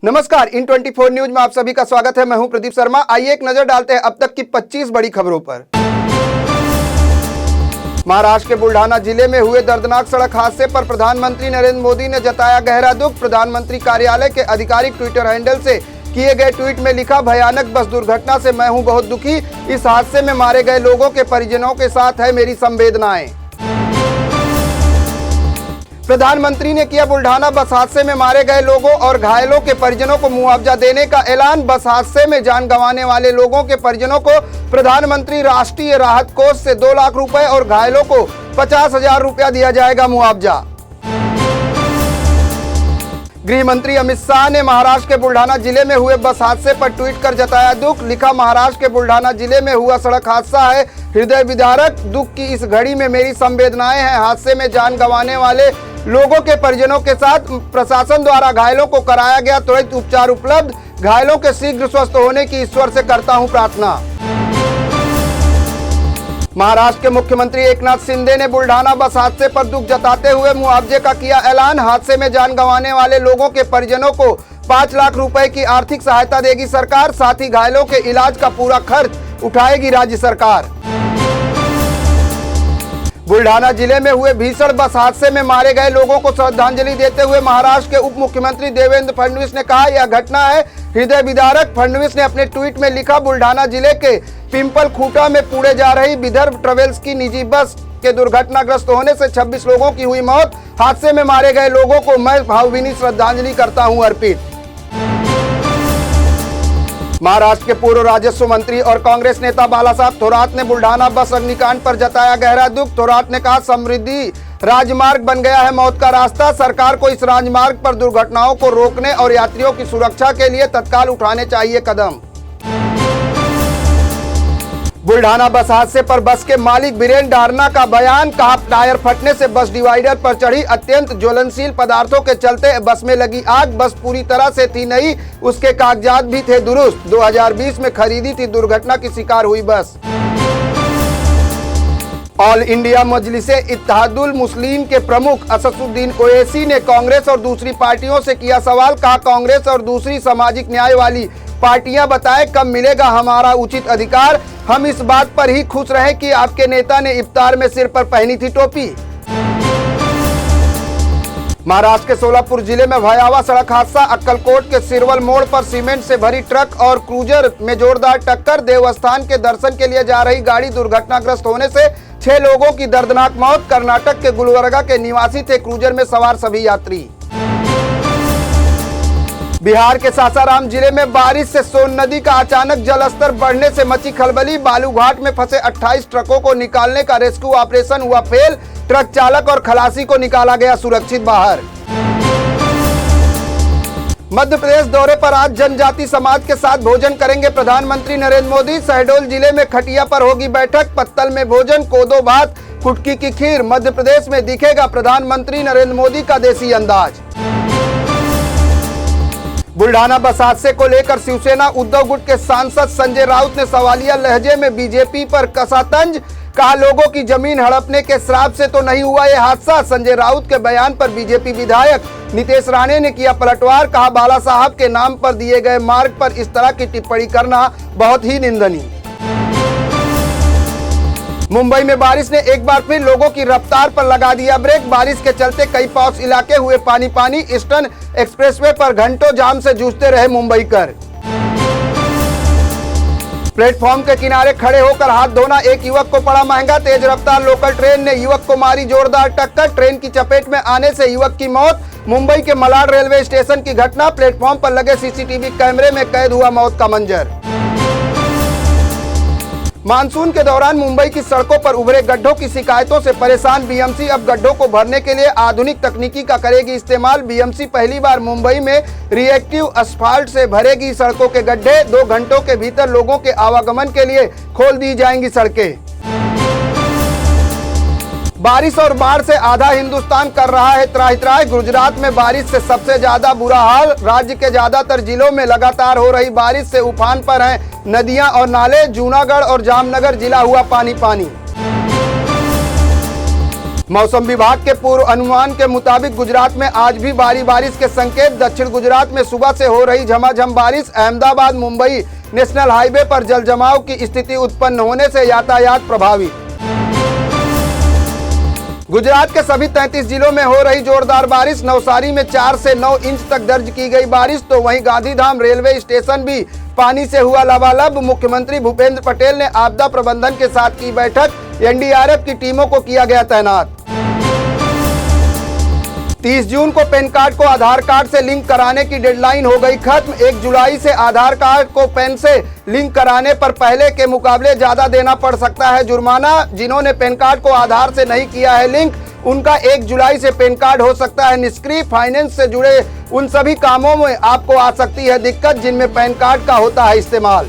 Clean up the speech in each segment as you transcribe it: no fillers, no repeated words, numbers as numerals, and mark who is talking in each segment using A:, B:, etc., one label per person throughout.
A: नमस्कार, इन 24 न्यूज में आप सभी का स्वागत है। मैं हूं प्रदीप शर्मा। आइए एक नजर डालते हैं अब तक की 25 बड़ी खबरों पर। महाराष्ट्र के बुल्ढाना जिले में हुए दर्दनाक सड़क हादसे पर प्रधानमंत्री नरेंद्र मोदी ने जताया गहरा दुख। प्रधानमंत्री कार्यालय के आधिकारिक ट्विटर हैंडल से किए गए ट्वीट में लिखा, भयानक बस दुर्घटना से मैं हूं बहुत दुखी। इस हादसे में मारे गए लोगों के परिजनों के साथ है मेरी संवेदनाएं। प्रधानमंत्री ने किया बुल्ढाना बस हादसे में मारे गए लोगों और घायलों के परिजनों को मुआवजा देने का ऐलान। बस हादसे में जान गंवाने वाले लोगों के परिजनों को प्रधानमंत्री राष्ट्रीय राहत कोष से 2 लाख रुपए और घायलों को 50,000 रुपया दिया जाएगा मुआवजा। गृह मंत्री अमित शाह ने महाराष्ट्र के बुल्ढाना जिले में हुए बस हादसे पर ट्वीट कर जताया दुख। लिखा, महाराष्ट्र के बुल्ढाना जिले में हुआ सड़क हादसा है हृदय विदारक। दुख की इस घड़ी में मेरी संवेदनाएं हैं। हादसे में जान गंवाने वाले लोगों के परिजनों के साथ प्रशासन द्वारा घायलों को कराया गया त्वरित उपचार उपलब्ध। घायलों के शीघ्र स्वस्थ होने की ईश्वर से करता हूं प्रार्थना। महाराष्ट्र के मुख्यमंत्री एकनाथ शिंदे ने बुल्ढाना बस हादसे पर दुख जताते हुए मुआवजे का किया ऐलान। हादसे में जान गंवाने वाले लोगों के परिजनों को 5 लाख रुपए की आर्थिक सहायता देगी सरकार। साथ ही घायलों के इलाज का पूरा खर्च उठाएगी राज्य सरकार। बुल्ढाना जिले में हुए भीषण बस हादसे में मारे गए लोगों को श्रद्धांजलि देते हुए महाराष्ट्र के उप मुख्यमंत्री देवेंद्र फडणवीस ने कहा, यह घटना है हृदय विदारक। फडणवीस ने अपने ट्वीट में लिखा, बुल्ढाना जिले के पिंपल खूंटा में पुणे जा रही विदर्भ ट्रेवल्स की निजी बस के दुर्घटनाग्रस्त होने से 26 लोगों की हुई मौत। हादसे में मारे गए लोगों को मैं भावभीनी श्रद्धांजलि करता हूं अर्पित। महाराष्ट्र के पूर्व राजस्व मंत्री और कांग्रेस नेता बालासाहब थोरात ने बुल्ढाना बस अग्निकांड पर जताया गहरा दुख। थोरात ने कहा, समृद्धि राजमार्ग बन गया है मौत का रास्ता। सरकार को इस राजमार्ग पर दुर्घटनाओं को रोकने और यात्रियों की सुरक्षा के लिए तत्काल उठाने चाहिए कदम। बुल्ढाना बस हादसे पर बस के मालिक बीरेन डारना का बयान। कहा, टायर फटने से बस डिवाइडर पर चढ़ी। अत्यंत ज्वलनशील पदार्थों के चलते बस में लगी आग। बस पूरी तरह से थी नई, उसके कागजात भी थे दुरुस्त। 2020 में खरीदी थी दुर्घटना की शिकार हुई बस। ऑल इंडिया मजलिसे इत्तेहादुल मुस्लिम के प्रमुख असदुद्दीन ओवैसी ने कांग्रेस और दूसरी पार्टियों से किया सवाल। कहा, कांग्रेस और दूसरी सामाजिक न्याय वाली पार्टियां बताएं कब मिलेगा हमारा उचित अधिकार। हम इस बात पर ही खुश रहे कि आपके नेता ने इफ्तार में सिर पर पहनी थी टोपी। महाराष्ट्र के सोलापुर जिले में भयावह सड़क हादसा। अक्कलकोट के सिरवल मोड़ पर सीमेंट से भरी ट्रक और क्रूजर में जोरदार टक्कर। देवस्थान के दर्शन के लिए जा रही गाड़ी दुर्घटनाग्रस्त होने से 6 लोगों की दर्दनाक मौत। कर्नाटक के गुलबर्गा के निवासी थे क्रूजर में सवार सभी यात्री। बिहार के सासाराम जिले में बारिश से सोन नदी का अचानक जलस्तर बढ़ने से मची खलबली। बालूघाट में फंसे 28 ट्रकों को निकालने का रेस्क्यू ऑपरेशन हुआ फेल। ट्रक चालक और खलासी को निकाला गया सुरक्षित बाहर। मध्य प्रदेश दौरे पर आज जनजाति समाज के साथ भोजन करेंगे प्रधानमंत्री नरेंद्र मोदी। शहडोल जिले में खटिया पर होगी बैठक। पत्तल में भोजन, कोदो भात, कुटकी की खीर। मध्य प्रदेश में दिखेगा प्रधानमंत्री नरेंद्र मोदी का देसी अंदाज। बुल्ढाना बस हादसे को लेकर शिवसेना उद्धव गुट के सांसद संजय राउत ने सवालिया लहजे में बीजेपी पर कसा तंज। कहा, लोगों की जमीन हड़पने के श्राप से तो नहीं हुआ ये हादसा। संजय राउत के बयान पर बीजेपी विधायक नितेश राणे ने किया पलटवार। कहा, बाला साहब के नाम पर दिए गए मार्ग पर इस तरह की टिप्पणी करना बहुत ही निंदनीय। मुंबई में बारिश ने एक बार फिर लोगों की रफ्तार पर लगा दिया ब्रेक। बारिश के चलते कई पॉश इलाके हुए पानी पानी। ईस्टर्न एक्सप्रेसवे पर घंटों जाम से जूझते रहे मुंबईकर। प्लेटफॉर्म के किनारे खड़े होकर हाथ धोना एक युवक को पड़ा महंगा। तेज रफ्तार लोकल ट्रेन ने युवक को मारी जोरदार टक्कर। ट्रेन की चपेट में आने से युवक की मौत। मुंबई के मलाड रेलवे स्टेशन की घटना। प्लेटफॉर्म पर लगे सीसीटीवी कैमरे में कैद हुआ मौत का मंजर। मानसून के दौरान मुंबई की सड़कों पर उभरे गड्ढों की शिकायतों से परेशान बीएमसी अब गड्ढों को भरने के लिए आधुनिक तकनीकी का करेगी इस्तेमाल। बीएमसी पहली बार मुंबई में रिएक्टिव असफाल्ट से भरेगी सड़कों के गड्ढे। 2 घंटों के भीतर लोगों के आवागमन के लिए खोल दी जाएंगी सड़कें। बारिश और बाढ़ से आधा हिंदुस्तान कर रहा है त्राहि-त्राहि। गुजरात में बारिश से सबसे ज्यादा बुरा हाल। राज्य के ज्यादातर जिलों में लगातार हो रही बारिश से उफान पर हैं नदियां और नाले। जूनागढ़ और जामनगर जिला हुआ पानी पानी। मौसम विभाग के पूर्व अनुमान के मुताबिक गुजरात में आज भी भारी बारिश के संकेत। दक्षिण गुजरात में सुबह से हो रही झमाझम बारिश। अहमदाबाद मुंबई नेशनल हाईवे पर जलजमाव की स्थिति उत्पन्न होने से यातायात प्रभावित। गुजरात के सभी 33 जिलों में हो रही जोरदार बारिश। नवसारी में 4 से 9 इंच तक दर्ज की गई बारिश, तो वहीं गांधीधाम रेलवे स्टेशन भी पानी से हुआ लबालब। मुख्यमंत्री भूपेंद्र पटेल ने आपदा प्रबंधन के साथ की बैठक। एनडीआरएफ की टीमों को किया गया तैनात। 30 जून को पैन कार्ड को आधार कार्ड से लिंक कराने की डेडलाइन हो गई खत्म। 1 जुलाई से आधार कार्ड को पैन से लिंक कराने पर पहले के मुकाबले ज्यादा देना पड़ सकता है जुर्माना। जिन्होंने पैन कार्ड को आधार से नहीं किया है लिंक, उनका 1 जुलाई से पैन कार्ड हो सकता है निष्क्रिय। फाइनेंस से जुड़े उन सभी कामों में आपको आ सकती है दिक्कत जिनमें पैन कार्ड का होता है इस्तेमाल।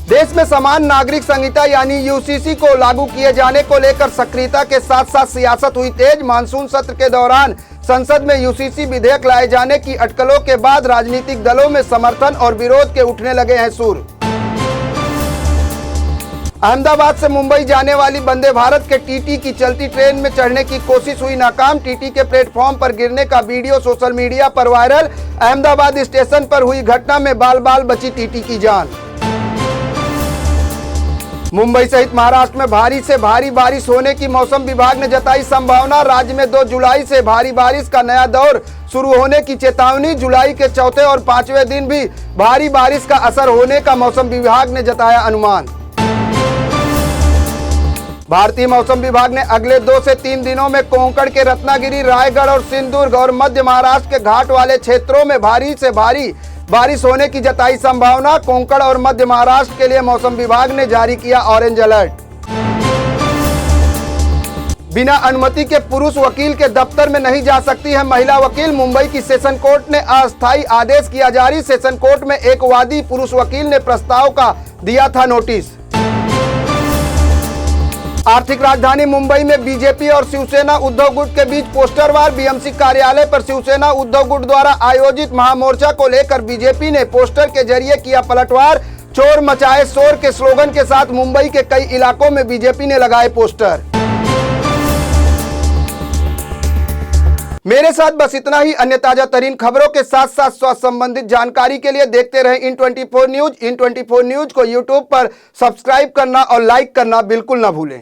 A: देश में समान नागरिक संहिता यानी यूसीसी को लागू किए जाने को लेकर सक्रियता के साथ साथ सियासत हुई तेज। मानसून सत्र के दौरान संसद में यूसीसी विधेयक लाए जाने की अटकलों के बाद राजनीतिक दलों में समर्थन और विरोध के उठने लगे हैं सुर। अहमदाबाद से मुंबई जाने वाली वंदे भारत के टीटी की चलती ट्रेन में चढ़ने की कोशिश हुई नाकाम। टीटी के प्लेटफॉर्म पर गिरने का वीडियो सोशल मीडिया पर वायरल। अहमदाबाद स्टेशन पर हुई घटना में बाल बाल बची टीटी की जान। मुंबई सहित महाराष्ट्र में भारी से भारी बारिश होने की मौसम विभाग ने जताई संभावना। राज्य में 2 जुलाई से भारी बारिश का नया दौर शुरू होने की चेतावनी। जुलाई के चौथे और 5वें दिन भी भारी बारिश का असर होने का मौसम विभाग ने जताया अनुमान। भारतीय मौसम विभाग ने अगले 2 से 3 दिनों में कोंकण के रत्नागिरी, रायगढ़ और सिंधुदुर्ग और मध्य महाराष्ट्र के घाट वाले क्षेत्रों में भारी से भारी बारिश होने की जताई संभावना। कोंकण और मध्य महाराष्ट्र के लिए मौसम विभाग ने जारी किया ऑरेंज अलर्ट। बिना अनुमति के पुरुष वकील के दफ्तर में नहीं जा सकती है महिला वकील। मुंबई की सेशन कोर्ट ने अस्थायी आदेश किया जारी। सेशन कोर्ट में एक वादी पुरुष वकील ने प्रस्ताव का दिया था नोटिस। आर्थिक राजधानी मुंबई में बीजेपी और शिवसेना उद्धव गुट के बीच पोस्टर वार। बीएमसी कार्यालय पर शिवसेना उद्धव गुट द्वारा आयोजित महामोर्चा को लेकर बीजेपी ने पोस्टर के जरिए किया पलटवार। चोर मचाए शोर के स्लोगन के साथ मुंबई के कई इलाकों में बीजेपी ने लगाए पोस्टर। मेरे साथ बस इतना ही। अन्य ताजा तरीन खबरों के साथ साथ स्वास्थ्य संबंधित जानकारी के लिए देखते रहें इन 24 न्यूज। इन 24 न्यूज को यूट्यूब पर सब्सक्राइब करना और लाइक करना बिल्कुल ना भूलें।